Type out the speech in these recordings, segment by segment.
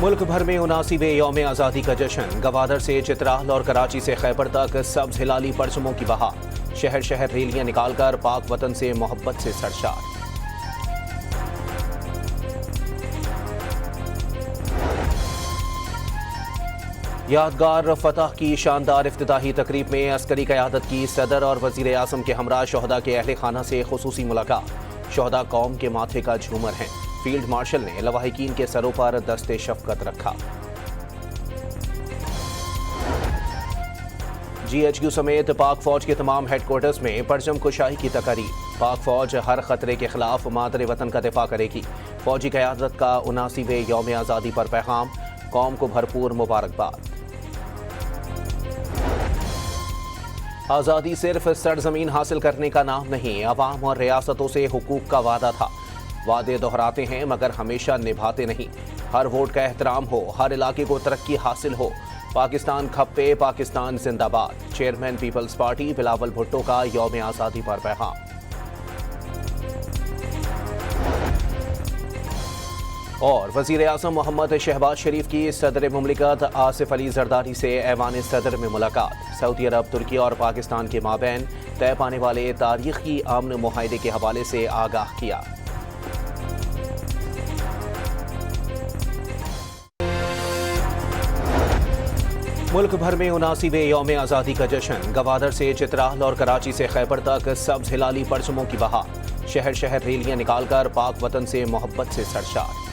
मुल्क भर में 79वें यौम आज़ादी का जश्न। गवादर से चित्राल और कराची से खैबर तक सब्ज हिलाली परचमों की बहार। शहर शहर रैलियां निकालकर पाक वतन से मोहब्बत से सरशार। यादगार फतह की शानदार इफ्तिताही तकरीब में अस्करी क़यादत की सदर और वज़ीर आज़म के हमरा शोहदा के अहले खाना से खुसूसी मुलाकात। शोहदा कौम के माथे का झूमर हैं। फील्ड मार्शल ने लवाहिकीन के सरों पर दस्ते शफ़क़त रखा। GHQ समेत पाक फौज के तमाम हेडक्वार्टर्स में परचम कुशाई की तकारीब। पाक फौज हर खतरे के खिलाफ मादरे वतन का दिफा करेगी। फौजी क़यादत का 79वें यौम आज़ादी पर पैगाम। कौम को भरपूर मुबारकबाद। आज़ादी सिर्फ सरजमीन हासिल करने का नाम नहीं, अवाम और रियासतों से हुकूक का वादा था। वादे दोहराते हैं मगर हमेशा निभाते नहीं। हर वोट का एहतराम हो, हर इलाके को तरक्की हासिल हो। पाकिस्तान खप्पे, पाकिस्तान जिंदाबाद। चेयरमैन पीपल्स पार्टी बिलावल भुट्टो का यौम आज़ादी पर पैगाम। और वज़ीर आज़म मोहम्मद शहबाज शरीफ की सदर मुमलिकत आसिफ अली जरदारी से ऐवान सदर में मुलाकात। सऊदी अरब, तुर्की और पाकिस्तान के माबैन तय पाने वाले तारीखी अमन मुआहदे के हवाले से आगाह किया। मुल्क भर में 79वें यौम आज़ादी का जश्न। गवादर से चित्राल और कराची से खैबर तक सब्ज हिलाली परचमों की बहार। शहर शहर रैलियां निकालकर पाक वतन से मोहब्बत से सरशार।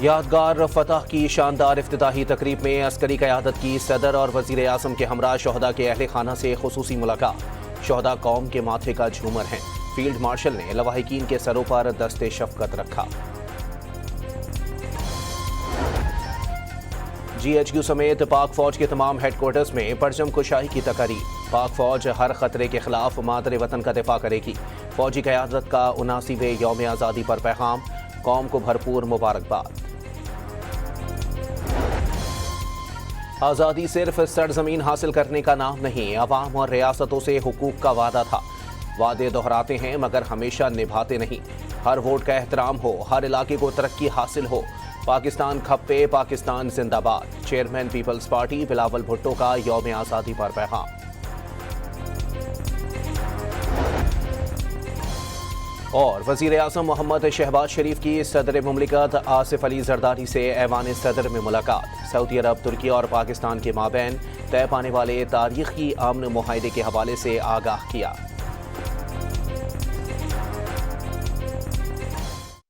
यादगार फतह की शानदार इफ्तिताही तकरीब में अस्करी क़यादत की सदर और वज़ीर आज़म के हमरा शोहदा के अहले खाना से खुसूसी मुलाकात। शोहदा कौम के माथे का झूमर हैं। फील्ड मार्शल ने लवाहिकीन के सरों पर दस्ते शफ़क़त रखा। GHQ समेत पाक फौज के तमाम हेडक्वार्टर्स में परचम कुशाई की तकारीब। पाक फौज हर खतरे के खिलाफ मादरे वतन का दिफा करेगी। फौजी क़यादत का 79वें यौम आज़ादी पर पैगाम। कौम को भरपूर मुबारकबाद। आज़ादी सिर्फ सरजमीन हासिल करने का नाम नहीं, अवाम और रियासतों से हुकूक का वादा था। वादे दोहराते हैं मगर हमेशा निभाते नहीं। हर वोट का एहतराम हो, हर इलाके को तरक्की हासिल हो। पाकिस्तान खप्पे, पाकिस्तान जिंदाबाद। चेयरमैन पीपल्स पार्टी बिलावल भुट्टो का यौम आज़ादी पर पैगाम। और वज़ीर आज़म मोहम्मद शहबाज शरीफ की सदर मुमलिकत आसिफ अली जरदारी से ऐवान सदर में मुलाकात। सऊदी अरब, तुर्की और पाकिस्तान के माबैन तय पाने वाले तारीखी अमन मुआहदे के हवाले से आगाह किया।